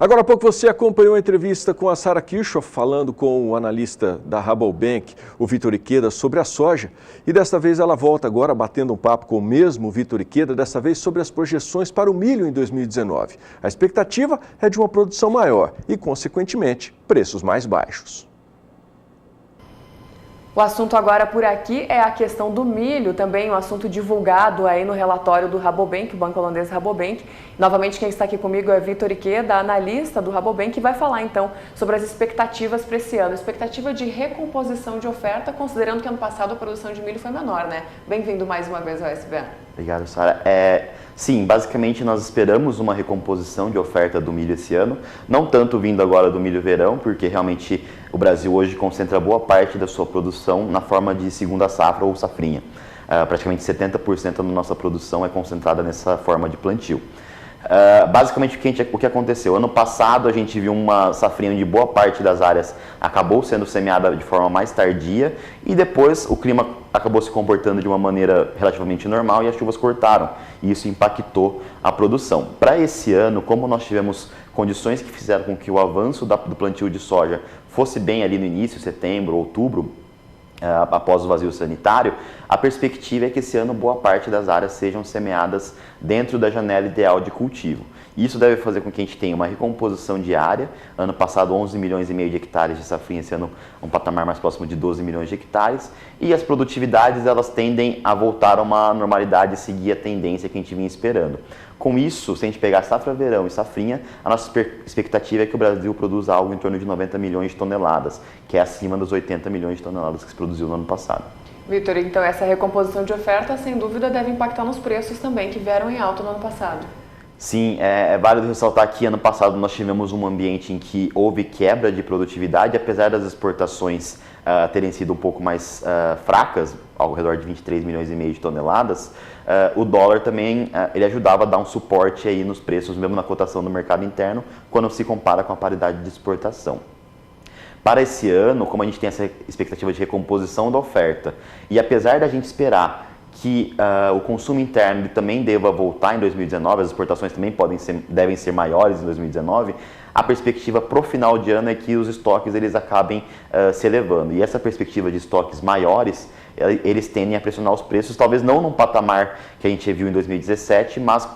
Agora há pouco você acompanhou a entrevista com a Sarah Kirchhoff, falando com o analista da Rabobank, o Vitor Ikeda, sobre a soja. E desta vez ela volta agora batendo um papo com o mesmo Vitor Ikeda, desta vez sobre as projeções para o milho em 2019. A expectativa é de uma produção maior e, consequentemente, preços mais baixos. O assunto agora por aqui é a questão do milho, também um assunto divulgado aí no relatório do Rabobank, o banco holandês Rabobank. Novamente quem está aqui comigo é Vitor Ikeda, analista do Rabobank, que vai falar então sobre as expectativas para esse ano. Expectativa de recomposição de oferta, considerando que ano passado a produção de milho foi menor, né? Bem-vindo mais uma vez ao SBA. Obrigado, Sara. Sim, basicamente nós esperamos uma recomposição de oferta do milho esse ano, não tanto vindo agora do milho verão, porque realmente o Brasil hoje concentra boa parte da sua produção na forma de segunda safra ou safrinha. Praticamente 70% da nossa produção é concentrada nessa forma de plantio. Basicamente o que aconteceu? Ano passado a gente viu uma safrinha onde boa parte das áreas acabou sendo semeada de forma mais tardia e depois o clima acabou se comportando de uma maneira relativamente normal e as chuvas cortaram e isso impactou a produção. Para esse ano, como nós tivemos condições que fizeram com que o avanço do plantio de soja fosse bem ali no início, setembro, outubro, após o vazio sanitário, a perspectiva é que esse ano boa parte das áreas sejam semeadas dentro da janela ideal de cultivo. Isso deve fazer com que a gente tenha uma recomposição de área. Ano passado 11 milhões e meio de hectares de safrinha, esse ano um patamar mais próximo de 12 milhões de hectares. E as produtividades elas tendem a voltar a uma normalidade e seguir a tendência que a gente vinha esperando. Com isso, se a gente pegar safra verão e safrinha, a nossa expectativa é que o Brasil produza algo em torno de 90 milhões de toneladas, que é acima dos 80 milhões de toneladas que se produziu no ano passado. Vitor, então essa recomposição de oferta, sem dúvida, deve impactar nos preços também, que vieram em alta no ano passado. Sim, é válido ressaltar que ano passado nós tivemos um ambiente em que houve quebra de produtividade, apesar das exportações terem sido um pouco mais fracas, ao redor de 23 milhões e meio de toneladas, o dólar também ele ajudava a dar um suporte aí nos preços, mesmo na cotação do mercado interno, quando se compara com a paridade de exportação. Para esse ano, como a gente tem essa expectativa de recomposição da oferta, e apesar da gente esperar que o consumo interno ele também deva voltar em 2019, as exportações também devem ser maiores em 2019, a perspectiva para o final de ano é que os estoques eles acabem se elevando. E essa perspectiva de estoques maiores, eles tendem a pressionar os preços, talvez não num patamar que a gente viu em 2017, mas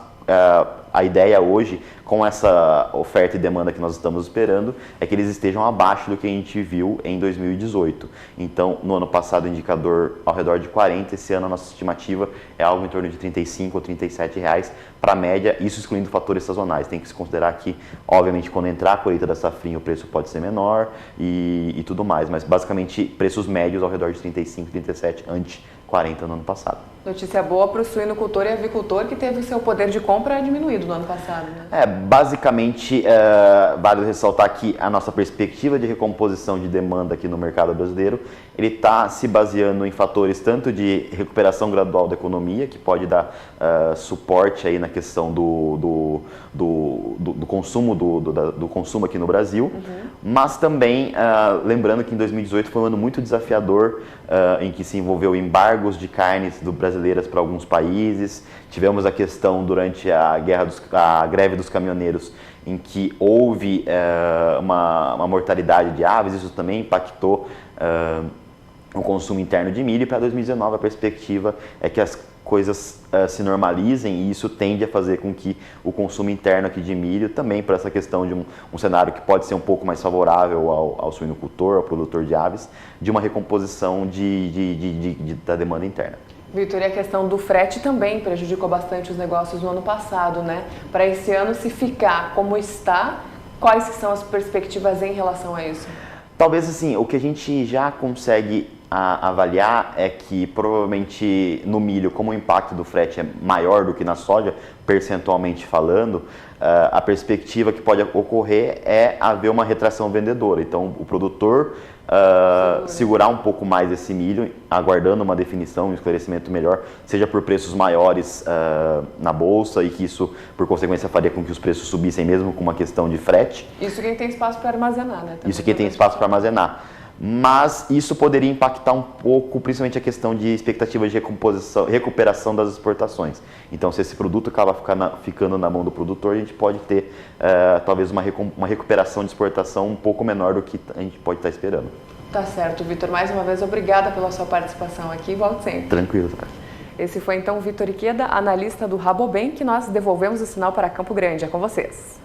a ideia hoje, com essa oferta e demanda que nós estamos esperando, é que eles estejam abaixo do que a gente viu em 2018. Então, no ano passado, o indicador ao redor de 40, esse ano a nossa estimativa é algo em torno de 35 ou 37 reais para a média, isso excluindo fatores sazonais. Tem que se considerar que, obviamente, quando entrar a colheita da safrinha, o preço pode ser menor e tudo mais, mas basicamente preços médios ao redor de 35, 37 ante 40 no ano passado. Notícia boa para o suinocultor e avicultor que teve o seu poder de compra diminuído no ano passado, né? Basicamente, vale ressaltar que a nossa perspectiva de recomposição de demanda aqui no mercado brasileiro, ele está se baseando em fatores tanto de recuperação gradual da economia, que pode dar suporte aí na questão do consumo, do consumo aqui no Brasil, mas também lembrando que em 2018 foi um ano muito desafiador, em que se envolveu embargos de carnes brasileiras para alguns países. Tivemos a questão durante a greve dos caminhoneiros, em que houve uma mortalidade de aves, isso também impactou o consumo interno de milho. E para 2019 a perspectiva é que as coisas se normalizem e isso tende a fazer com que o consumo interno aqui de milho também, para essa questão de um cenário que pode ser um pouco mais favorável ao suinocultor, ao produtor de aves, de uma recomposição da demanda interna. Vitor, e a questão do frete também prejudicou bastante os negócios no ano passado, né? Para esse ano, se ficar como está, quais que são as perspectivas em relação a isso? Talvez assim, o que a gente já consegue avaliar é que provavelmente no milho, como o impacto do frete é maior do que na soja, percentualmente falando, a perspectiva que pode ocorrer é haver uma retração vendedora. Então o produtor segurar um pouco mais esse milho, aguardando uma definição, um esclarecimento melhor, seja por preços maiores na bolsa e que isso, por consequência, faria com que os preços subissem mesmo com uma questão de frete. Isso quem tem espaço para armazenar, né? Isso quem tem espaço para armazenar. mas isso poderia impactar um pouco, principalmente a questão de expectativa de recuperação das exportações. Então, se esse produto acaba ficando na mão do produtor, a gente pode ter talvez uma recuperação de exportação um pouco menor do que a gente pode estar esperando. Tá certo, Vitor. Mais uma vez, obrigada pela sua participação aqui. Volte sempre. Tranquilo, tá? Esse foi então o Vitor Ikeda, analista do Rabobank, que nós devolvemos o sinal para Campo Grande. É com vocês.